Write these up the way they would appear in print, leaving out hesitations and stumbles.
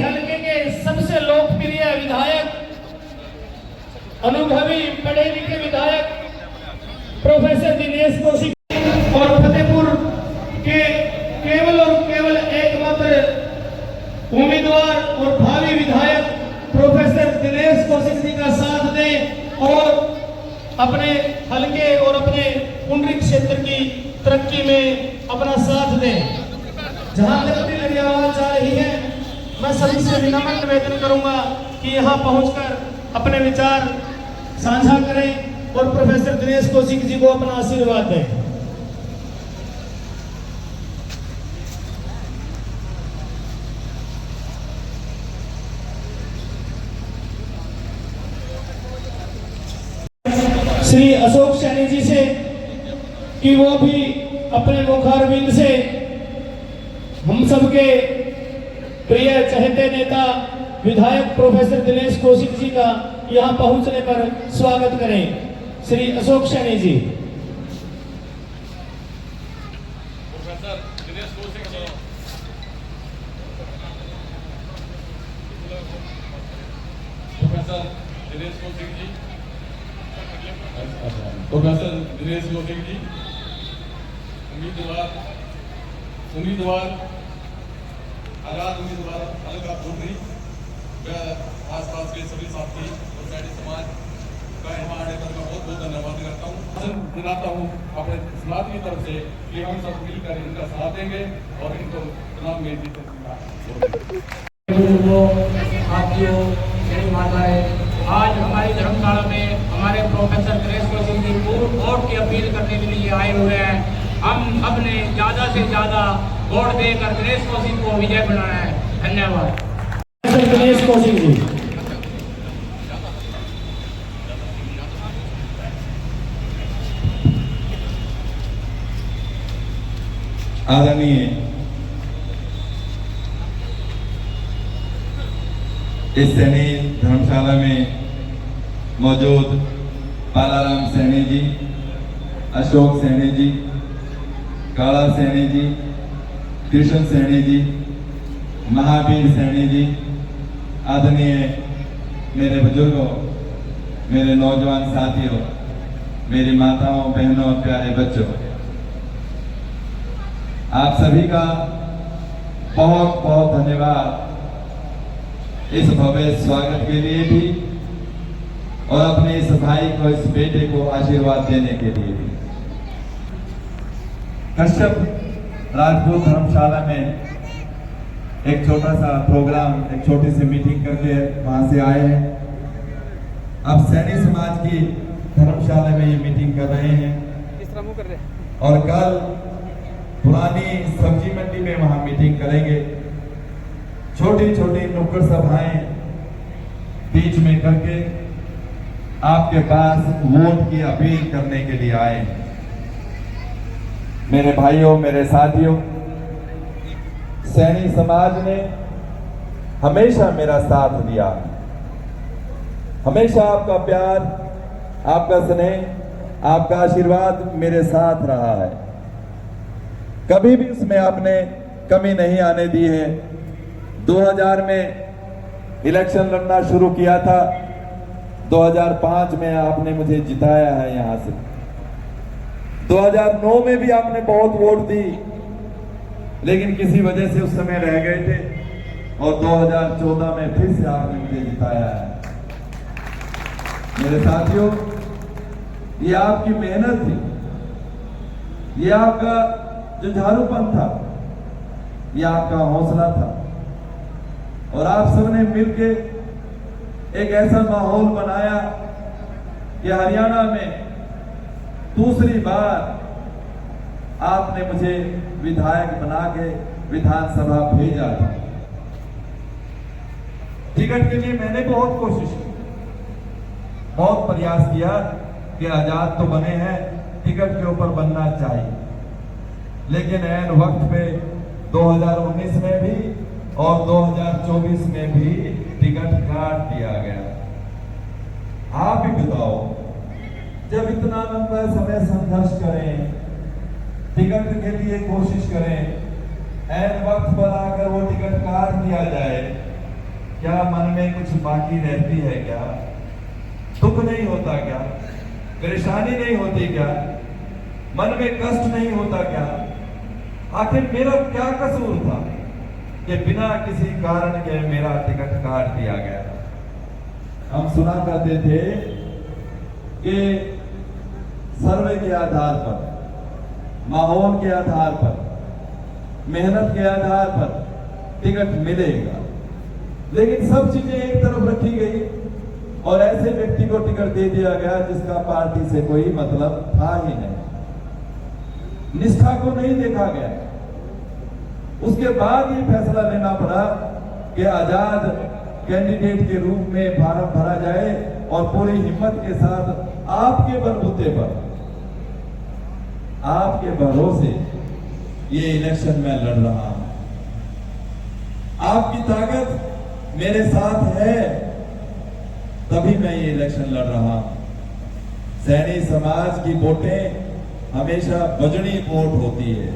हलके के सबसे लोकप्रिय विधायक, अनुभवी पढ़े लिखे विधायक प्रोफेसर दिनेश कौशिक और फतेहपुर के केवल और केवल एकमात्र उम्मीदवार और भावी विधायक प्रोफेसर दिनेश कौशिक जी का साथ दें और अपने हलके और अपने पुंडरी क्षेत्र की तरक्की में अपना साथ दें। जहां तक भी मेरी आवाज आ रही है, मैं सभी से विनम्र निवेदन करूंगा कि यहां पहुंचकर अपने विचार साझा करें और प्रोफेसर दिनेश कौशिक जी को अपना आशीर्वाद दें। श्री अशोक सैनी जी से कि वो भी अपने मुखारविंद से हम सबके प्रिय चहेते नेता विधायक प्रोफेसर दिनेश कौशिक जी का यहां पहुंचने पर स्वागत करें। Shri Ashok Saini ji. Professor Dinesh Kaushik ji, professor Dinesh Kaushik ji, professor Dinesh Kaushik ji, उम्मीदवार आजाद उम्मीदवार हल्का पुंडरी व आसपास के सभी साथी और सैनिक समाज का यहाँ आने पर मैं बहुत बहुत धन्यवाद करता हूँ। दिलाता हूँ अपने समाज की तरफ से कि हम सब मिलकर इनका साथ देंगे और इनको चुनाव में जीतेंगे। आज हमारी धर्मशाला में हमारे प्रोफेसर दिनेश कौशिक जी वोट की अपील करने के लिए आए हुए हैं। हम सब ने ज्यादा से ज्यादा वोट देकर दिनेश कौशिक को विजय बनाना है। धन्यवाद। दिनेश कौशिक जी। आदरणीय इस सैनी धर्मशाला में मौजूद बालाराम सैनी जी, अशोक सैनी जी, काला सैनी जी, कृष्ण सैनी जी, महावीर सैनी जी, आदरणीय मेरे बुजुर्गों, मेरे नौजवान साथियों, मेरी माताओं, बहनों, प्यारे बच्चों, आप सभी का बहुत बहुत धन्यवाद इस भव्य स्वागत के लिए भी और अपने इस भाई को, इस बेटे को आशीर्वाद देने के लिए भी। कश्यप राजपूत धर्मशाला में एक छोटा सा प्रोग्राम, एक छोटी सी मीटिंग करके वहां से आए हैं। अब सैनी समाज की धर्मशाला में ये मीटिंग कर रहे हैं और कल पुरानी सब्जी मंडी में वहां मीटिंग करेंगे। छोटी छोटी नुक्कड़ सभाएं बीच में करके आपके पास वोट की अपील करने के लिए आए हैं। मेरे भाइयों, मेरे साथियों, सैनी समाज ने हमेशा मेरा साथ दिया, हमेशा आपका प्यार, आपका स्नेह, आपका आशीर्वाद मेरे साथ रहा है। कभी भी उसमें आपने कमी नहीं आने दी है। 2000 में इलेक्शन लड़ना शुरू किया था, 2005 में आपने मुझे जिताया है यहां से। 2009 में भी आपने बहुत वोट दी, लेकिन किसी वजह से उस समय रह गए थे और 2014 में फिर से आपने मुझे जिताया है। मेरे साथियों, ये आपकी मेहनत थी, ये आपका जुझारूपन था, ये आपका हौसला था और आप सबने मिलके एक ऐसा माहौल बनाया कि हरियाणा में दूसरी बार आपने मुझे विधायक बना के विधानसभा भेजा था। टिकट के लिए मैंने बहुत कोशिश की, बहुत प्रयास किया कि आजाद तो बने हैं, टिकट के ऊपर बनना चाहिए, लेकिन ऐन वक्त पे 2019 में भी और 2024 में भी टिकट काट दिया गया। आप ही बताओ, जब इतना लंबा समय संघर्ष करें, टिकट के लिए कोशिश करें, ऐन वक्त पर आकर वो टिकट काट दिया जाए क्या मन में कुछ बाकी रहती है क्या? दुख नहीं होता क्या? परेशानी नहीं होती क्या? मन में कष्ट नहीं होता क्या? आखिर मेरा क्या कसूर था कि बिना किसी कारण के मेरा टिकट काट दिया गया? हम सुना करते थे कि सर्वे के आधार पर, माहौल के आधार पर, मेहनत के आधार पर टिकट मिलेगा, लेकिन सब चीजें एक तरफ रखी गई और ऐसे व्यक्ति को टिकट दे दिया गया जिसका पार्टी से कोई मतलब था ही नहीं, निष्ठा को नहीं देखा गया। उसके बाद ये फैसला लेना पड़ा कि आजाद कैंडिडेट के रूप में फार्म भरा जाए और पूरी हिम्मत के साथ आपके बलबूते पर, आपके भरोसे ये इलेक्शन में लड़ रहा हूं। आपकी ताकत मेरे साथ है, तभी मैं ये इलेक्शन लड़ रहा हूं। सैनी समाज की वोटें हमेशा बजनी वोट होती है,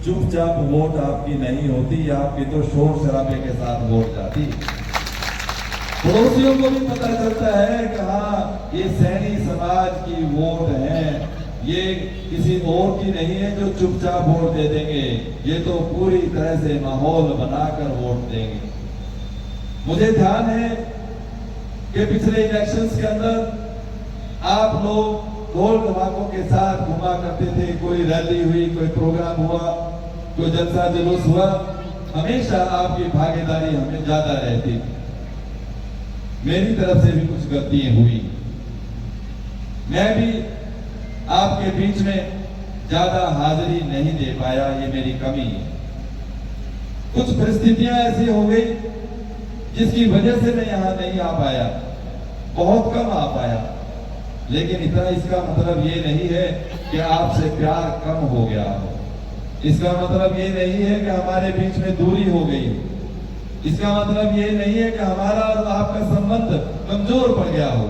चुपचाप वोट आपकी नहीं होती, आपकी तो शोर शराबे के साथ वोट जाती। पड़ोसियों को भी पता चलता है कि हाँ ये सैनी समाज की वोट है, ये किसी और की नहीं है जो चुपचाप वोट दे देंगे, ये तो पूरी तरह से माहौल बनाकर वोट देंगे। मुझे ध्यान है कि पिछले इलेक्शंस के अंदर आप लोग ढोल धमाकों के साथ घुमा करते थे, कोई रैली हुई, कोई प्रोग्राम हुआ, कोई जलसा जुलूस हुआ, हमेशा आपकी भागीदारी हमें ज्यादा रहती थी। मेरी तरफ से भी कुछ गलतियां हुई, मैं भी आपके बीच में ज्यादा हाजिरी नहीं दे पाया, ये मेरी कमी है। कुछ परिस्थितियां ऐसी हो गई जिसकी वजह से मैं यहां नहीं आ पाया, बहुत कम आ पाया, लेकिन इतना इसका मतलब ये नहीं है कि आपसे प्यार कम हो गया हो, इसका मतलब ये नहीं है कि हमारे बीच में दूरी हो गई, इसका मतलब ये नहीं है कि हमारा और आपका संबंध कमजोर पड़ गया हो,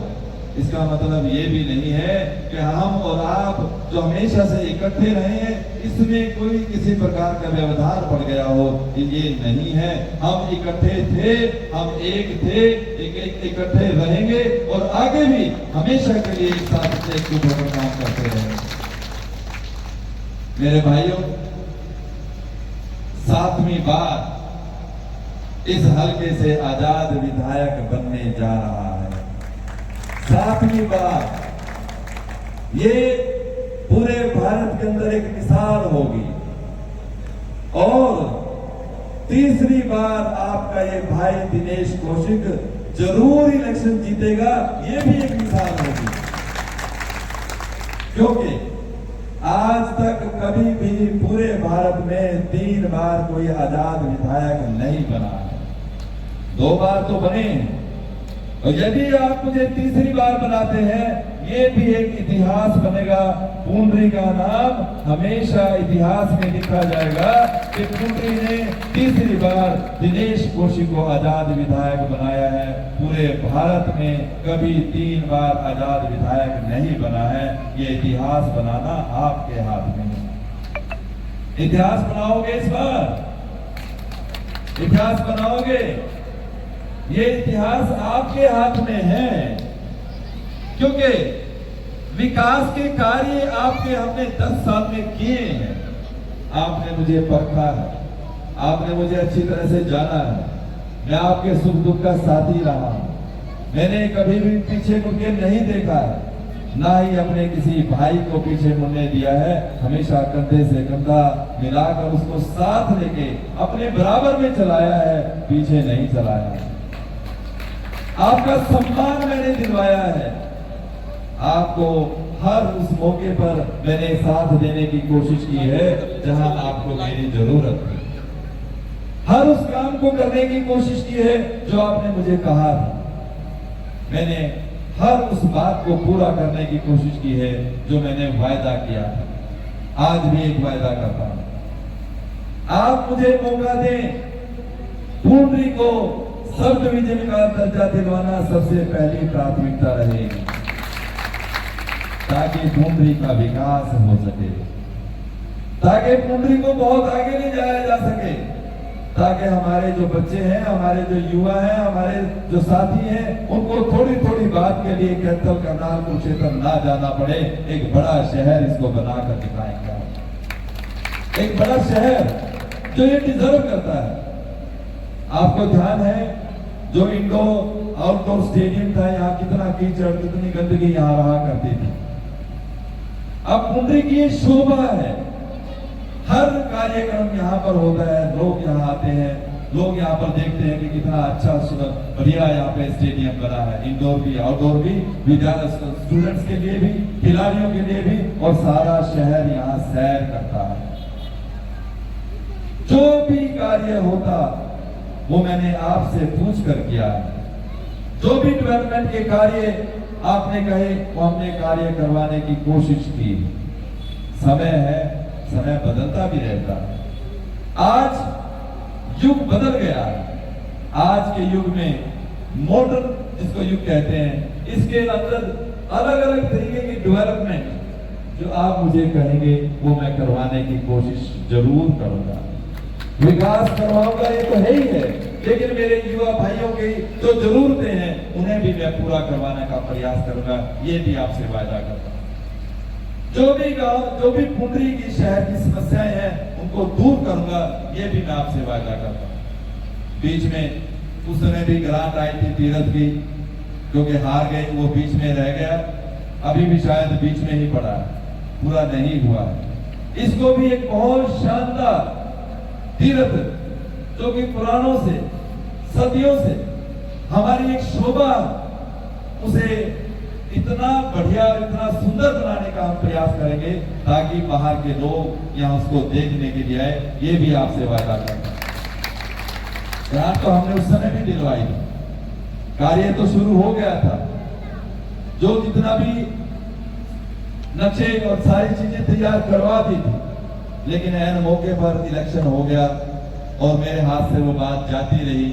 इसका मतलब ये भी नहीं है कि हम और आप जो हमेशा से इकट्ठे रहे हैं इसमें कोई किसी प्रकार का व्यवधान पड़ गया हो, ये नहीं है। हम इकट्ठे थे, हम एक थे, इकट्ठे रहेंगे और आगे भी हमेशा के लिए एक साथ एक होकर काम करते रहेंगे। मेरे भाइयों, 7वीं बार इस हलके से आजाद विधायक बनने जा रहा है। 7वीं बार ये पूरे भारत के अंदर एक मिसाल होगी और तीसरी बार आपका ये भाई दिनेश कौशिक जरूर इलेक्शन जीतेगा, ये भी एक मिसाल होगी, क्योंकि आज तक कभी भी पूरे भारत में 3 बार कोई आजाद विधायक नहीं बना है, 2 बार तो बने हैं, और यदि आप मुझे तीसरी बार बनाते हैं ये भी एक इतिहास बनेगा। पुंडरी का नाम हमेशा इतिहास में लिखा जाएगा कि पुंडरी ने तीसरी बार दिनेश कौशिक को आजाद विधायक बनाया है। पूरे भारत में कभी 3 बार आजाद विधायक नहीं बना है, ये इतिहास बनाना आपके हाथ में है। इतिहास बनाओगे इस बार, इतिहास बनाओगे, ये इतिहास आपके हाथ में है, क्योंकि विकास के कार्य आपके हमने 10 साल में किए हैं। आपने मुझे परखा है, आपने मुझे अच्छी तरह से जाना है, मैं आपके सुख दुख का साथी रहा हूं, मैंने कभी भी पीछे मुड़ के नहीं देखा है, ना ही अपने किसी भाई को पीछे मुड़ने दिया है, हमेशा कंधे से कंधा मिलाकर उसको साथ लेके अपने बराबर में चलाया है, पीछे नहीं चलाया है। आपका सम्मान मैंने दिलवाया है, आपको हर उस मौके पर मैंने साथ देने की कोशिश की है जहां आपको मेरी जरूरत है, हर उस काम को करने की कोशिश की है जो आपने मुझे कहा था, मैंने हर उस बात को पूरा करने की कोशिश की है जो मैंने वायदा किया था। आज भी एक वायदा करता हूं, आप मुझे मौका दें, पुंडरी को सब डिवीजन का दर्जा दिलवाना सबसे पहली प्राथमिकता रहेगी, ताकि पुंडरी का विकास हो सके, ताकि पुंडरी को बहुत आगे ले जाया जा सके। ताकि हमारे जो बच्चे हैं, हमारे जो युवा हैं, हमारे जो साथी हैं, उनको थोड़ी थोड़ी बात के लिए कैथल, करनाल, कुरुक्षेत्र ना जाना पड़े। एक बड़ा शहर इसको बनाकर दिखाएंगे, एक बड़ा शहर जो ये डिजर्व करता है। आपको ध्यान है जो इंडोर आउटडोर स्टेडियम था, यहाँ कितना कीचड़, कितनी गंदगी यहाँ रहा करती थी। अब पुंडरी की ये शोभा है, हर कार्यक्रम यहाँ पर होता है, लोग यहाँ आते हैं, लोग यहाँ पर देखते हैं कि कितना अच्छा बढ़िया यहाँ पे स्टेडियम बना है, इंडोर भी आउटडोर भी, विद्यालय स्टूडेंट्स के लिए भी, खिलाड़ियों के लिए भी, और सारा शहर यहाँ सैर करता है। जो भी कार्य होता वो मैंने आपसे पूछ कर किया है। जो भी डेवलपमेंट के कार्य आपने कहे वो हमने कार्य करवाने की कोशिश की। समय है, समय बदलता भी रहता है। आज युग बदल गया है। आज के युग में मॉडर्न जिसको युग कहते हैं, इसके अंदर अलग अलग तरीके की डेवलपमेंट जो आप मुझे कहेंगे वो मैं करवाने की कोशिश जरूर करूंगा। विकास करवाऊंगा ये तो है ही है, लेकिन मेरे युवा भाइयों की जो जरूरतें हैं उन्हें भी मैं पूरा करवाने का प्रयास करूंगा, ये भी आपसे वायदा करता हूं। जो भी गांव, जो भी पुंडरी की शहर की समस्याएं हैं उनको दूर करूंगा, ये भी मैं आपसे वायदा करता हूं। बीच में उस समय भी ग्रांट आई थी तीरथ की, क्योंकि हार गई, वो बीच में रह गया, अभी भी शायद बीच में ही पड़ा है, पूरा नहीं हुआ है। इसको भी एक बहुत शानदार तीर्थ जो कि पुराणों से, सदियों से हमारी एक शोभा, उसे इतना बढ़िया और इतना सुंदर बनाने का हम प्रयास करेंगे ताकि बाहर के लोग यहाँ उसको देखने के लिए आए, ये भी आपसे वादा करता हूं। ग्रांट तो हमने उस समय भी दिलवाई थी, कार्य तो शुरू हो गया था, जो जितना भी नक्शे और सारी चीजें तैयार करवा दी थी, लेकिन ऐन मौके पर इलेक्शन हो गया और मेरे हाथ से वो बात जाती रही,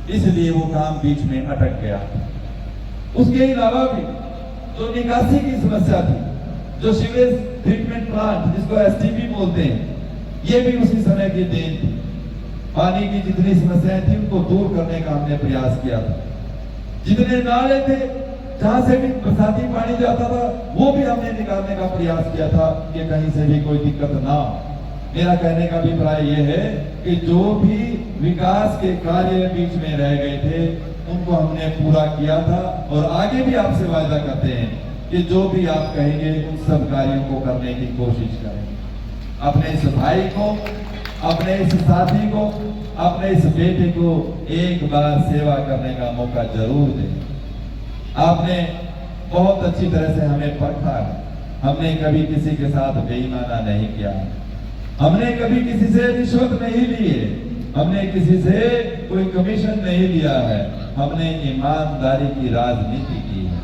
इसलिए वो काम बीच में अटक गया। उसके अलावा भी जो निकासी की समस्या थी, जो सीवेज ट्रीटमेंट प्लांट जिसको एसटीपी बोलते हैं, ये भी उसी समय की देन थी। पानी की जितनी समस्याएं थी उनको दूर करने का हमने प्रयास किया था। जितने नाले थे जहां से भी बरसाती पानी जाता था वो भी हमने निकालने का प्रयास किया था कि कहीं से भी कोई दिक्कत ना हो। मेरा कहने का अभिप्राय ये है कि जो भी विकास के कार्य बीच में रह गए थे उनको हमने पूरा किया था, और आगे भी आपसे वायदा करते हैं कि जो भी आप कहेंगे उन सब कार्यों को करने की कोशिश करेंगे। अपने इस भाई को, अपने इस साथी को, अपने इस बेटे को एक बार सेवा करने का मौका जरूर दें। आपने बहुत अच्छी तरह से हमें परखा है, हमने कभी किसी के साथ बेईमाना नहीं किया, हमने कभी किसी से रिश्वत नहीं ली है, हमने किसी से कोई कमीशन नहीं लिया है, हमने ईमानदारी की राजनीति की है।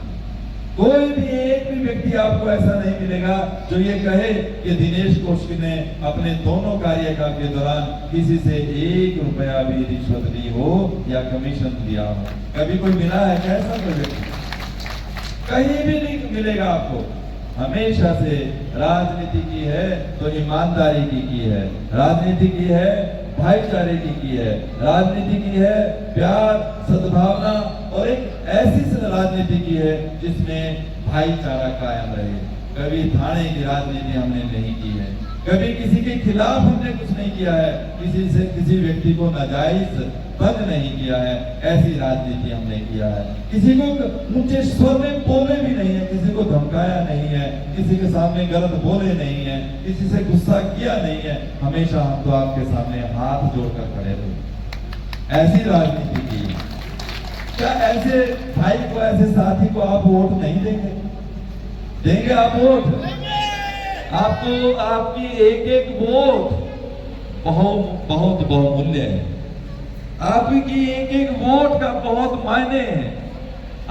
कोई भी एक भी व्यक्ति आपको ऐसा नहीं मिलेगा जो ये कहे कि दिनेश कौशिक ने अपने दोनों कार्यकाल के दौरान किसी से 1 रुपया भी रिश्वत ली हो या कमीशन दिया हो। कभी कोई मिला है? कैसा कोई व्यक्ति? कहीं भी नहीं मिलेगा आपको। हमेशा से राजनीति की है तो ईमानदारी की है, राजनीति की है भाईचारे की है, राजनीति की है प्यार, सद्भावना, और एक ऐसी राजनीति की है जिसमें भाईचारा कायम रहे। कभी थाने की राजनीति हमने नहीं की है, कभी किसी के खिलाफ हमने कुछ नहीं किया है, किसी से किसी व्यक्ति को नाजायज बंद नहीं किया है, ऐसी राजनीति हमने किया है। किसी को ऊंचे स्वर में बोले भी नहीं है, किसी को धमकाया नहीं है, किसी के सामने गलत बोले नहीं है, किसी से गुस्सा किया नहीं है। हमेशा हम तो आपके सामने हाथ जोड़कर खड़े थे, ऐसी राजनीति की। क्या ऐसे भाई को, ऐसे साथी को आप वोट नहीं देंगे? देंगे आप वोट? आपको आपकी एक एक वोट बहुत बहुत बहुमूल्य है। आपकी एक एक वोट का बहुत मायने है।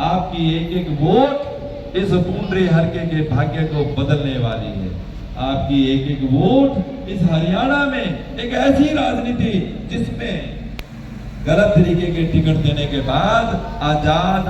आपकी एक एक वोट इस पुंडरी हलके के भाग्य को बदलने वाली है। आपकी एक एक वोट इस हरियाणा में एक ऐसी राजनीति जिसमें गलत तरीके के टिकट देने के बाद आजाद